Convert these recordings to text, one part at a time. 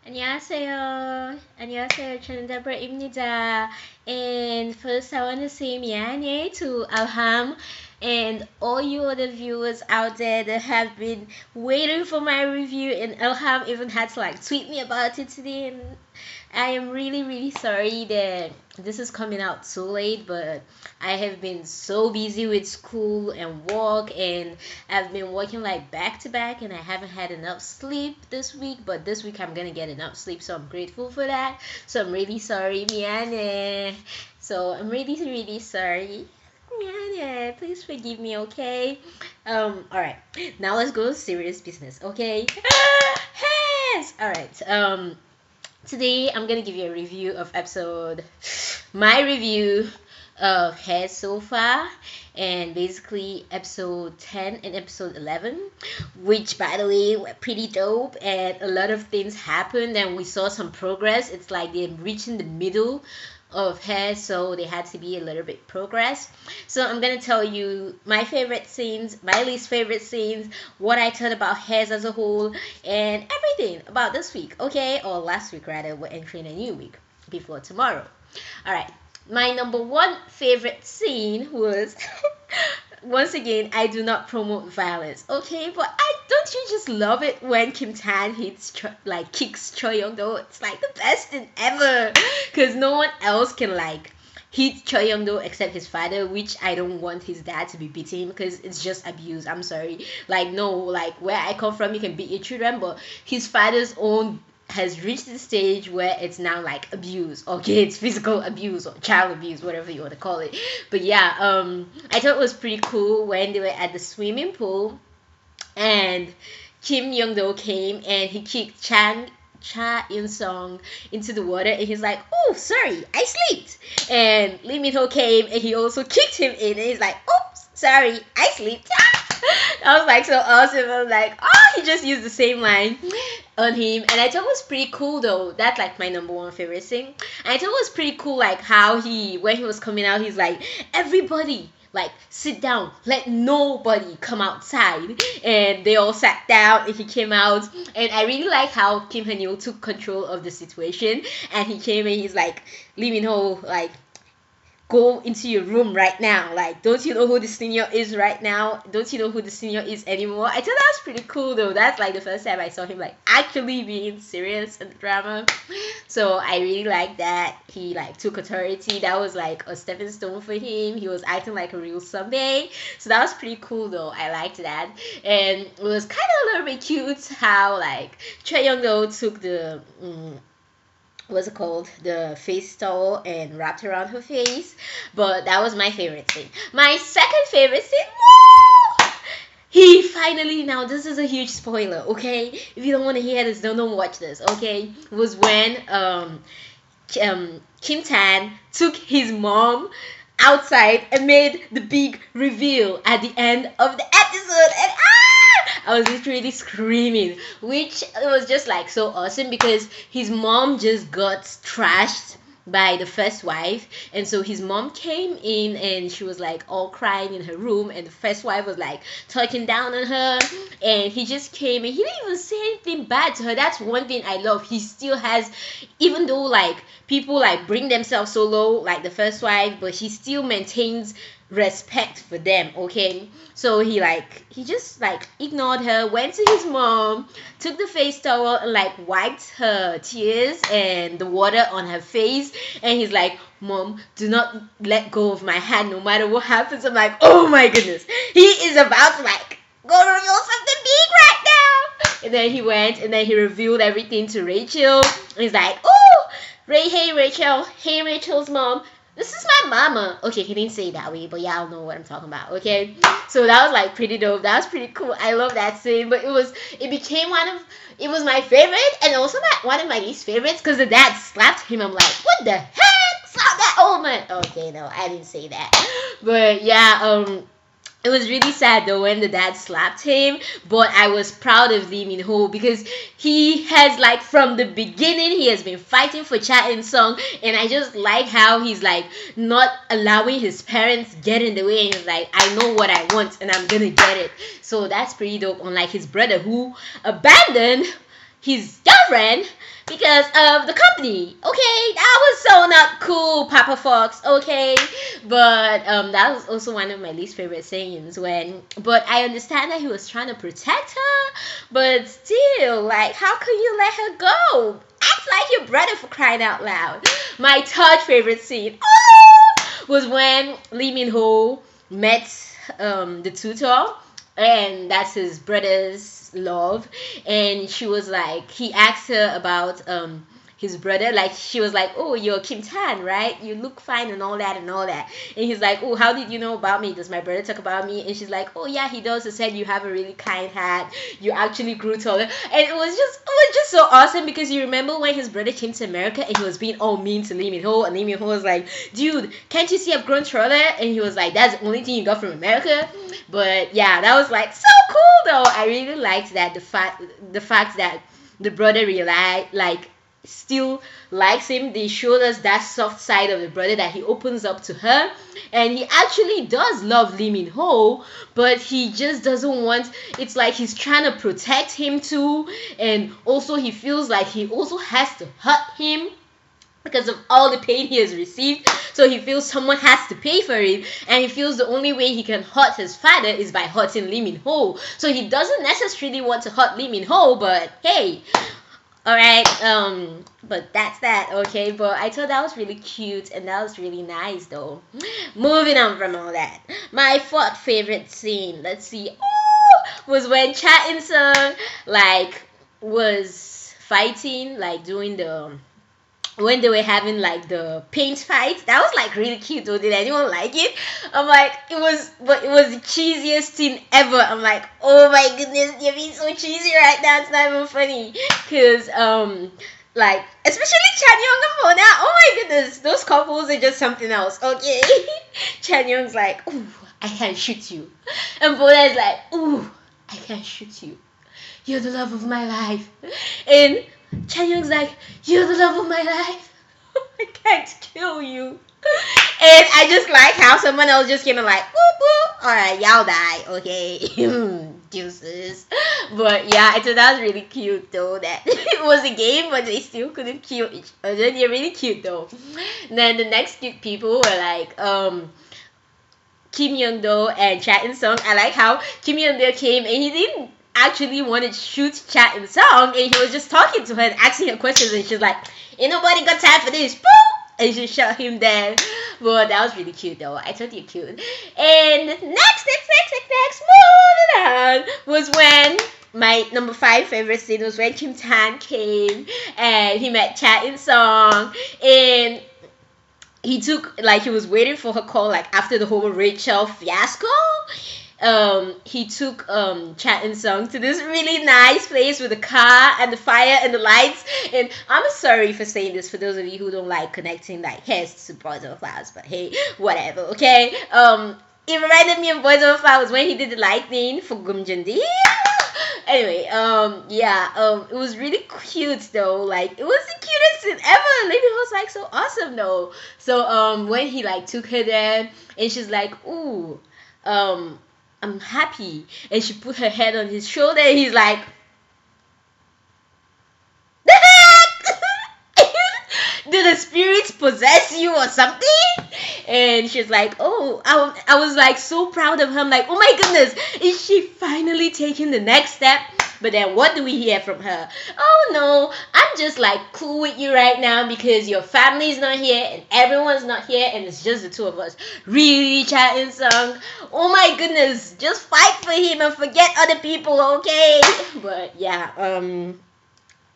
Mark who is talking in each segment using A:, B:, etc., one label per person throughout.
A: 안녕하세요. 안녕하세요. 저는 Deborah입니다. And first, I want to say 미안해 to Alham and all you other viewers out there that have been waiting for my review. And Alham even had to like tweet me about it today. And I am really, really sorry that this is coming out so late, but I have been so busy with school and work, and I've been working like back to back, and I haven't had enough sleep this week. But this week I'm gonna get enough sleep, so I'm grateful for that. So I'm really sorry, Miane. So I'm really, really sorry. Miane, please forgive me, okay? Alright. Now let's go to serious business, okay? Yes! Alright. Today I'm gonna give you a review of my review of Heirs so far, and basically episode 10 and episode 11, which by the way were pretty dope, and a lot of things happened and we saw some progress. It's like they're reaching the middle of hair, so they had to be a little bit progress. So I'm gonna tell you my favorite scenes, my least favorite scenes, what I thought about hairs as a whole, and everything about this week, okay? Or last week rather, we're entering a new week before tomorrow. Alright. My number one favorite scene was once again, I do not promote violence, okay? But I don't you just love it when Kim Tan kicks Choi Young Do? It's like the best thing ever, because no one else can like hit Choi Young Do except his father, which I don't want his dad to be beating him because it's just abuse. I'm sorry. Like no, like where I come from, you can beat your children, but his father's own has reached the stage where it's now like abuse. Okay, it's physical abuse or child abuse, whatever you want to call it. But yeah, I thought it was pretty cool when they were at the swimming pool and Kim Young Do came and he kicked Cha In Sung into the water, and he's like, "Oh, sorry, I slipped." And Lee Min Ho came and he also kicked him in, and he's like, "Oops, sorry, I slipped." I was like so awesome. I was like, oh, he just used the same line on him, and I thought it was pretty cool though. That's like my number one favorite thing. And I thought it was pretty cool, like how when he was coming out, he's like, everybody, like sit down, let nobody come outside, and they all sat down and he came out. And I really like how Kim Han-yeol took control of the situation, and he came and he's like, Lee Min Ho, like, go into your room right now. Like, don't you know who the senior is right now? Don't you know who the senior is anymore? I thought that was pretty cool though. That's like the first time I saw him like actually being serious in the drama. So I really like that. He like took authority. That was like a stepping stone for him. He was acting like a real Sunday. So that was pretty cool though. I liked that. And it was kind of a little bit cute how like Choi Young Do took the what's it called, the face towel and wrapped around her face. But that was my favorite thing. My second favorite thing, woo! He finally, now this is a huge spoiler, okay? If you don't want to hear this, don't watch this, okay? Was when Kim Tan took his mom outside and made the big reveal at the end of the episode, and I was literally screaming, which was just like so awesome because his mom just got trashed by the first wife, and so his mom came in and she was like all crying in her room, and the first wife was like talking down on her, and he just came and he didn't even say anything bad to her. That's one thing I love. He still has, even though like people like bring themselves so low like the first wife, but he still maintains respect for them, okay? So he just like ignored her, went to his mom, took the face towel and like wiped her tears and the water on her face, and he's like, "Mom, do not let go of my hand no matter what happens." I'm like, oh my goodness, he is about to like go reveal something big right now. And then he went and then he revealed everything to Rachel, and he's like, "Oh, hey Rachel, hey Rachel's mom, this is my mama." Okay, he didn't say it that way, but y'all know what I'm talking about, okay? So that was like pretty dope. That was pretty cool. I love that scene, but it became it was my favorite and also one of my least favorites because the dad slapped him. I'm like, what the heck? Slap that old man. Okay, no, I didn't say that. But yeah, it was really sad though when the dad slapped him, but I was proud of Lee Min Ho because he has like from the beginning he has been fighting for Cha In Sung, and I just like how he's like not allowing his parents get in the way, and he's like, I know what I want and I'm gonna get it. So that's pretty dope, unlike his brother who abandoned his girlfriend because of the company. Okay, that was so not cool, Papa Fox. Okay, but that was also one of my least favorite scenes when. But I understand that he was trying to protect her, but still, like, how can you let her go? Act like your brother, for crying out loud. My third favorite scene was when Lee Min Ho met the tutor, and that's his brother's love, and she was like, he asked her about his brother, like she was like, oh, you're Kim Tan, right? You look fine and all that and all that. And he's like, oh, how did you know about me? Does my brother talk about me? And she's like, oh yeah, he does. He said you have a really kind heart, you actually grew taller. And it was just so awesome, because you remember when his brother came to America and he was being all mean to Lee Min Ho, and Lee Min Ho was like, dude, can't you see I've grown taller? And he was like, that's the only thing you got from America. But yeah, that was like so cool though. I really liked that, the fact that the brother realized, like, still likes him. They showed us that soft side of the brother, that he opens up to her, and he actually does love Lee Min Ho, but he just doesn't want. It's like he's trying to protect him too, and also he feels like he also has to hurt him because of all the pain he has received. So he feels someone has to pay for it, and he feels the only way he can hurt his father is by hurting Lee Min Ho. So he doesn't necessarily want to hurt Lee Min Ho, but hey, alright, but that's that, okay? But I thought that was really cute, and that was really nice though. Moving on from all that, my fourth favorite scene, let's see, was when Cha In Sung, like, was fighting, like doing the, when they were having like the paint fight. That was like really cute though. Did anyone like it? I'm like, but it was the cheesiest scene ever. I'm like, oh my goodness, you're being so cheesy right now, it's not even funny. Cause like, especially Chan Young and Mona, oh my goodness, those couples are just something else. Okay. Chan Young's like, ooh, I can shoot you, and Mona is like, ooh, I can shoot you, you're the love of my life. And Chan Young's like, you're the love of my life, I can't kill you. And I just like how someone else just came and like, whoop whoop, alright, y'all die, okay. Deuces. But yeah, I thought that was really cute though, that it was a game but they still couldn't kill each other. They're really cute though. Then the next cute people were like Kim Young-do and Cha In-sung. I like how Kim Young-do came and he didn't actually want to shoot Cha In-sung, and he was just talking to her and asking her questions, and she's like, ain't nobody got time for this, boom! And she shot him dead. But that was really cute though. I thought you cute. And next, moving on, was when my number 5 favorite scene was when Kim Tan came and he met Cha In-sung, and he took, like, he was waiting for her call, like, after the whole Rachel fiasco. He took Cha In-sung to this really nice place with the car and the fire and the lights. And I'm sorry for saying this for those of you who don't like connecting like hairs to Boys Over Flowers, but hey, whatever, okay? It reminded me of Boys Over Flowers when he did the lightning for Gumjundi. Anyway, it was really cute though. Like, it was the cutest scene ever. Lady was like so awesome though. So when he like took her there, and she's like, ooh, I'm happy, and she put her head on his shoulder, and he's like, the heck? Did the spirits possess you or something? And she's like, oh, I was like so proud of her. I'm like, oh my goodness, is she finally taking the next step? But then what do we hear from her? Oh no, I'm just like cool with you right now because your family's not here and everyone's not here and it's just the two of us. Really, Cha In-sung? Oh my goodness, just fight for him and forget other people, okay? But yeah,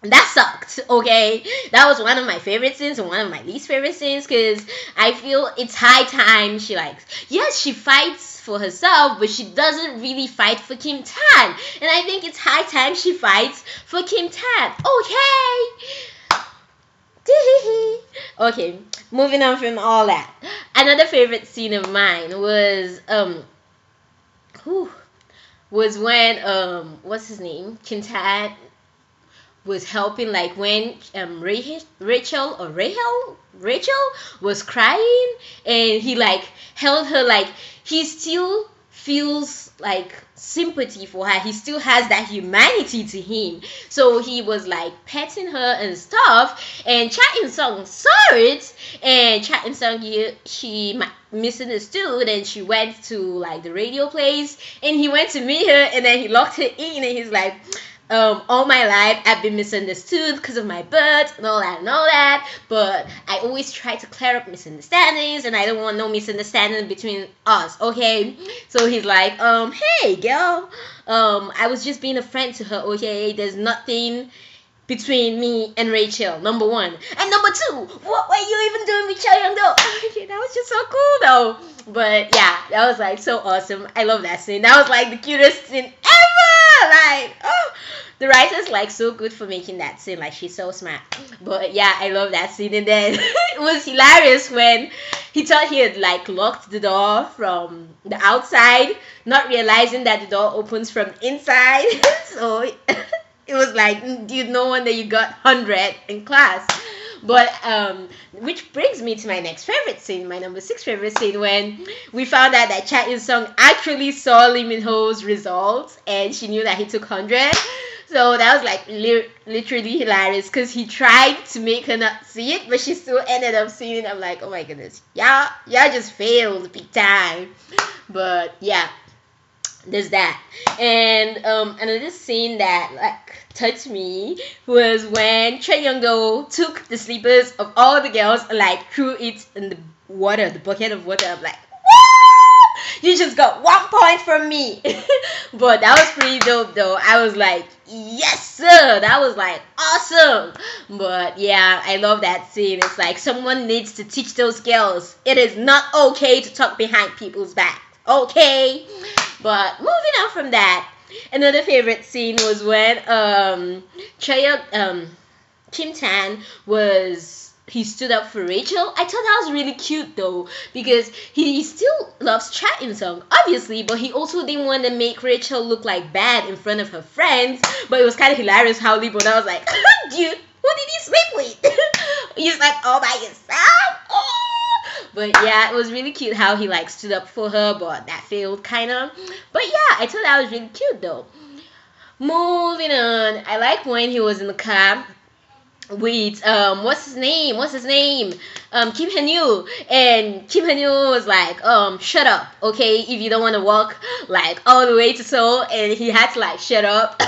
A: that sucked, okay? That was one of my favorite scenes and one of my least favorite scenes, because I feel it's high time she likes. Yes, she fights for herself, but she doesn't really fight for Kim Tan. And I think it's high time she fights for Kim Tan. Okay. Okay, moving on from all that. Another favorite scene of mine was when what's his name? Kim Tan was helping, like when Rachel was crying, and he like held her, like he still feels like sympathy for her. He still has that humanity to him. So he was like petting her and stuff. And Cha In Sung saw it, and Cha In Sung, she misunderstood, and she went to like the radio place, and he went to meet her, and then he locked her in, and he's like, all my life I've been misunderstood because of my birth and all that and all that, but I always try to clear up misunderstandings, and I don't want no misunderstanding between us, okay? So he's like, hey girl, I was just being a friend to her, okay? There's nothing between me and Rachel, number one. And number two, what were you even doing with Cha Young-do? Okay, that was just so cool though. But yeah, that was like so awesome. I love that scene. That was like the cutest scene ever. Like, oh, the writer's like so good for making that scene. Like, she's so smart. But yeah, I love that scene. And then it was hilarious when he thought he had like locked the door from the outside, not realizing that the door opens from inside. So it was like, dude, no wonder you got 100 in class. But which brings me to my next favorite scene, my number 6 favorite scene, when we found out that Cha In Sung actually saw Lee Min Ho's results, and she knew that he took 100. So that was like literally hilarious, because he tried to make her not see it, but she still ended up seeing it. I'm like, oh my goodness, y'all just failed big time. But yeah, there's that. And another scene that like touched me was when Choi Young-do took the sleepers of all the girls and like threw it in the water, the bucket of water. I'm like, woo! You just got 1 point from me. But that was pretty dope though. I was like, yes sir, that was like awesome. But yeah, I love that scene. It's like someone needs to teach those girls it is not okay to talk behind people's back, okay? But moving on from that, another favorite scene was when Kim Tan he stood up for Rachel. I thought that was really cute though, because he still loves Cha In Sung, obviously, but he also didn't want to make Rachel look like bad in front of her friends. But it was kind of hilarious how Lee Bon was like, dude, who did he sleep with? He's like, all by yourself? Oh. But yeah, it was really cute how he like stood up for her, but that failed kind of. But yeah, I thought that was really cute though. Moving on, I like when he was in the car with what's his name Kim Han-yu, and Kim Han-yu was like, shut up, okay, if you don't want to walk like all the way to Seoul, and he had to like shut up.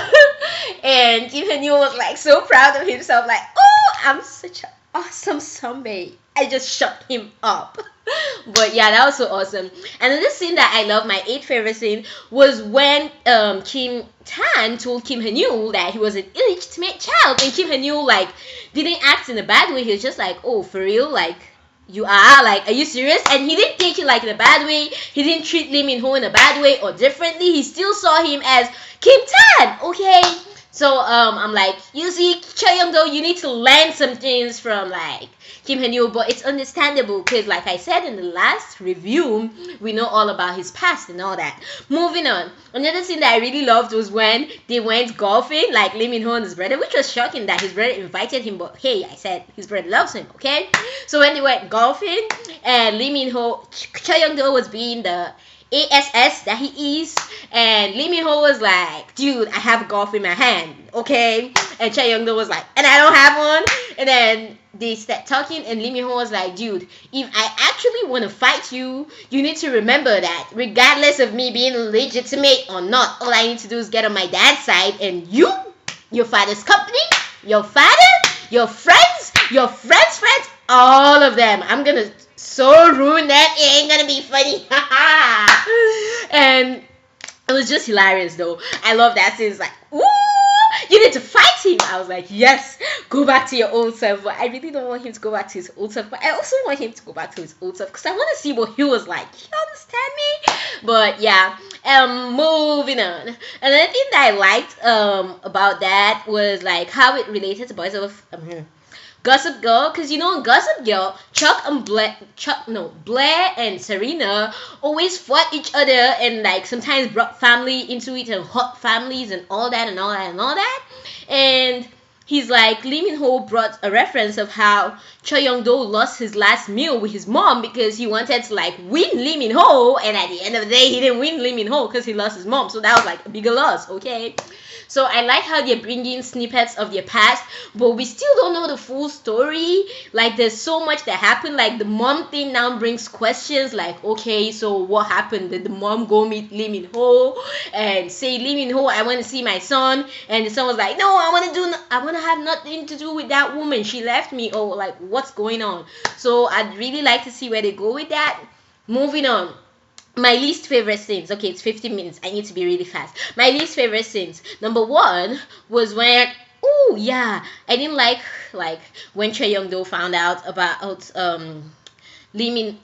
A: And Kim Han-yu was like so proud of himself, like, oh, I'm such an awesome sunbae, I just shut him up. But yeah, that was so awesome. And another scene that I love, my 8th favorite scene, was when Kim Tan told Kim Han-yu that he was an illegitimate child, and Kim Han-yu like didn't act in a bad way. He was just like, oh, for real, like, you are you serious? And he didn't take it like in a bad way. He didn't treat Lee Min Ho in a bad way or differently. He still saw him as Kim Tan, okay? So I'm like, you see, Choi Young-do, you need to learn some things from like Kim Han-yu, but it's understandable because, like I said in the last review, we know all about his past and all that. Moving on, another scene that I really loved was when they went golfing, like Lee Min Ho and his brother, which was shocking that his brother invited him, but hey, I said his brother loves him, okay? So when they went golfing, and Lee Min Ho, Choi Young-do was being the ASS that he is, and Lee Min Ho was like, dude, I have a golf in my hand, okay? And Choi Young-do was like, and I don't have one. And then they start talking, and Lee Min Ho was like, dude, if I actually want to fight you, you need to remember that regardless of me being legitimate or not, all I need to do is get on my dad's side, and you, your father's company, your father, your friends, friends, all of them, I'm gonna so ruin that, it ain't gonna be funny. And it was just hilarious though. I love that scene. It's like, ooh, you need to fight him. I was like, yes, go back to your old self. But I really don't want him to go back to his old self. But I also want him to go back to his old self because I want to see what he was like. You understand me? But yeah, moving on. Another thing that I liked about that was like how it related to Boys Over Gossip Girl, because you know in Gossip Girl, Blair and Serena always fought each other and like sometimes brought family into it and hot families and all that and all that and all that. And he's like, Lee Min Ho brought a reference of how Choi Young Do lost his last meal with his mom because he wanted to like win Lee Min Ho, and at the end of the day he didn't win Lee Min Ho because he lost his mom, so that was like a bigger loss. Okay, so I like how they're bringing snippets of their past, but we still don't know the full story. Like there's so much that happened. Like the mom thing now brings questions like, okay, so what happened? Did the mom go meet Lee Min Ho and say, Lee Min Ho, I want to see my son? And the son was like, no, I want to have nothing to do with that woman. She left me. Oh, like what's going on? So I'd really like to see where they go with that. Moving on. My least favorite scenes. Okay, it's 15 minutes. I need to be really fast. My least favorite scenes. Number one was when, oh yeah, I didn't like when Choi Young Do found out about Lee Min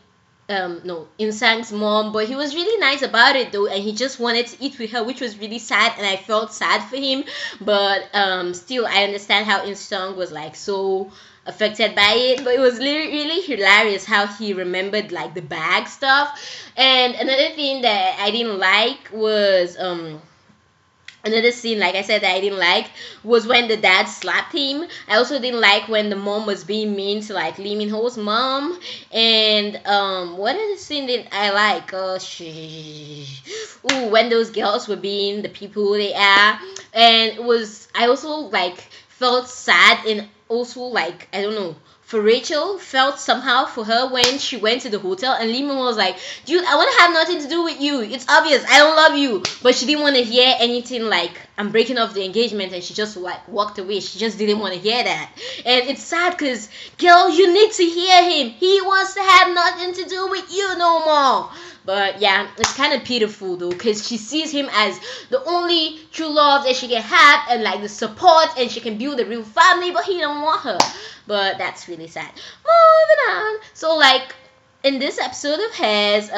A: no, Insang's mom, but he was really nice about it though, and he just wanted to eat with her, which was really sad, and I felt sad for him. But still, I understand how Insang was like so affected by it, but it was really hilarious how he remembered like the bag stuff. And another thing that I didn't like was another scene, like I said, that I didn't like was when the dad slapped him. I also didn't like when the mom was being mean to like Lee Min Ho's mom. And what other scene did I like? When those girls were being the people who they are. And it was, I also like felt sad, and also like, I don't know, for Rachel, felt somehow for her when she went to the hotel and Lee Min was like, dude, I want to have nothing to do with you. It's obvious. I don't love you. But she didn't want to hear anything like, I'm breaking off the engagement, and she just like walked away. She just didn't want to hear that. And it's sad because, girl, you need to hear him. He wants to have nothing to do with you no more. But yeah, it's kind of pitiful though, because she sees him as the only true love that she can have, and like the support, and she can build a real family, but he don't want her. But that's really sad. Moving on. So like in this episode of Heirs,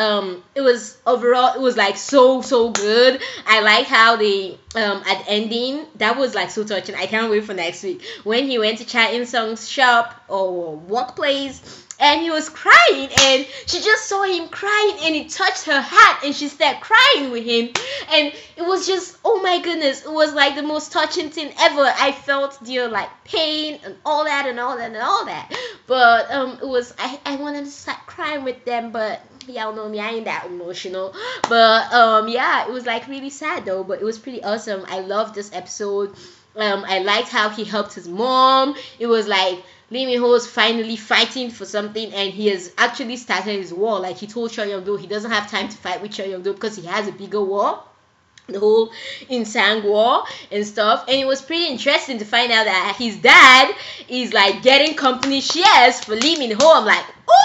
A: it was overall, it was like so good. I like how they at ending, that was like so touching. I can't wait for next week when he went to Cha In Sung's shop or workplace, and he was crying, and she just saw him crying, and it touched her heart, and she started crying with him, and it was just, oh my goodness, it was like the most touching thing ever. I felt their like pain and all that and all that and all that, but it was, I wanted to start crying with them, but y'all know me, I ain't that emotional. But yeah, it was like really sad though, but it was pretty awesome. I loved this episode. I liked how he helped his mom. It was like Lee Min Ho is finally fighting for something, and he has actually started his war. Like he told Choi Young Do he doesn't have time to fight with Choi Young Do because he has a bigger war, the whole Insang war and stuff. And it was pretty interesting to find out that his dad is like getting company shares for Lee Min Ho. I'm like, oh,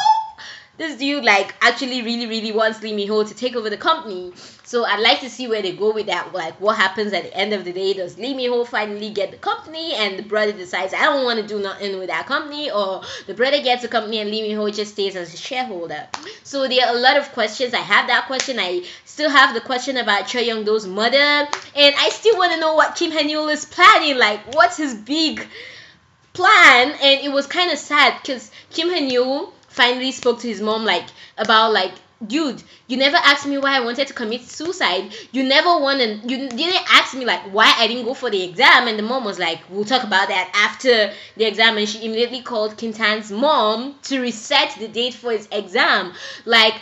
A: this dude like actually really wants Lee Min Ho to take over the company. So I'd like to see where they go with that. Like what happens at the end of the day. Does Lee Min Ho finally get the company, and the brother decides, I don't want to do nothing with that company, or the brother gets the company and Lee Min Ho just stays as a shareholder? So there are a lot of questions. I have that question. I still have the question about Choi Young Do's mother, and I still want to know what Kim Han-yul is planning. Like what's his big plan? And it was kind of sad because Kim Han-yul finally spoke to his mom like about like, dude, you never asked me why I wanted to commit suicide. You didn't ask me like why I didn't go for the exam. And the mom was like, we'll talk about that after the exam. And she immediately called Kim Tan's mom to reset the date for his exam. Like,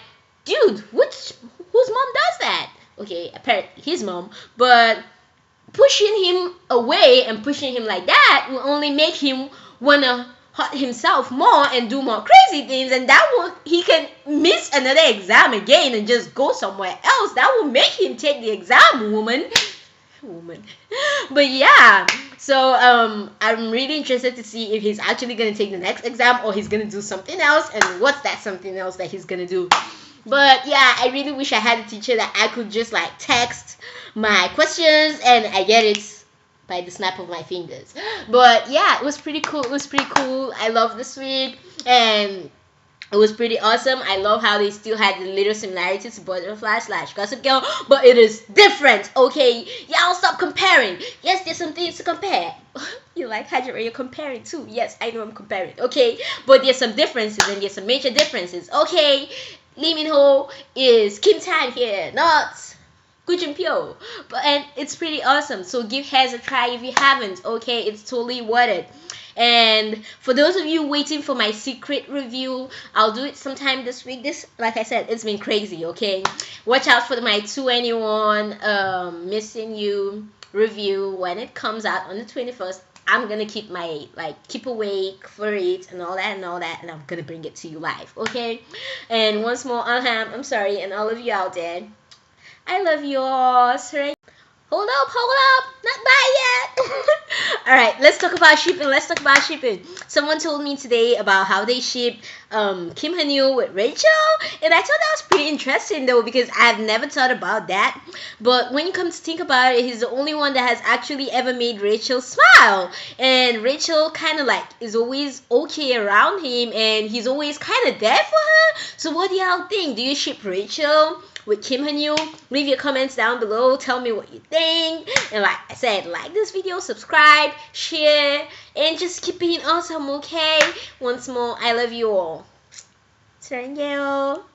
A: dude, whose mom does that? Okay, apparently his mom. But pushing him away and pushing him like that will only make him wanna hurt himself more and do more crazy things, and that will, he can miss another exam again and just go somewhere else. That will make him take the exam, woman. But yeah, so I'm really interested to see if he's actually gonna take the next exam, or he's gonna do something else, and what's that something else that he's gonna do. But yeah, I really wish I had a teacher that I could just like text my questions and I get it by the snap of my fingers. But yeah, it was pretty cool. I love this week, and it was pretty awesome. I love how they still had the little similarities to Butterfly / Gossip Girl, but it is different, okay? Y'all stop comparing. Yes, there's some things to compare. You're like, Hajira, you're comparing too. Yes, I know I'm comparing, okay? But there's some differences, and there's some major differences, okay? Lee Min Ho is Kim Tan here, not Kujimpyo. But and it's pretty awesome. So give Heirs a try if you haven't. Okay, it's totally worth it. And for those of you waiting for my secret review, I'll do it sometime this week. This, like I said, it's been crazy. Okay, watch out for my 2NE1 Missing You review when it comes out on the 21st. I'm gonna keep my keep awake for it and all that and I'm gonna bring it to you live, okay? And once more, I'm sorry, and all of you out there, I love you all. Sorry. Hold up, not bye yet. All right, let's talk about shipping. Someone told me today about how they ship Kim Han-yoo with Rachel, and I thought that was pretty interesting though because I've never thought about that. But when you come to think about it, he's the only one that has actually ever made Rachel smile, and Rachel kind of is always okay around him, and he's always kind of there for her. So what do y'all think? Do you ship Rachel with Kim Han-yoo? Leave your comments down below. Tell me what you think. And like I said, like this video, subscribe, share, and just keep being awesome, okay? Once more, I love you all. 사랑해요.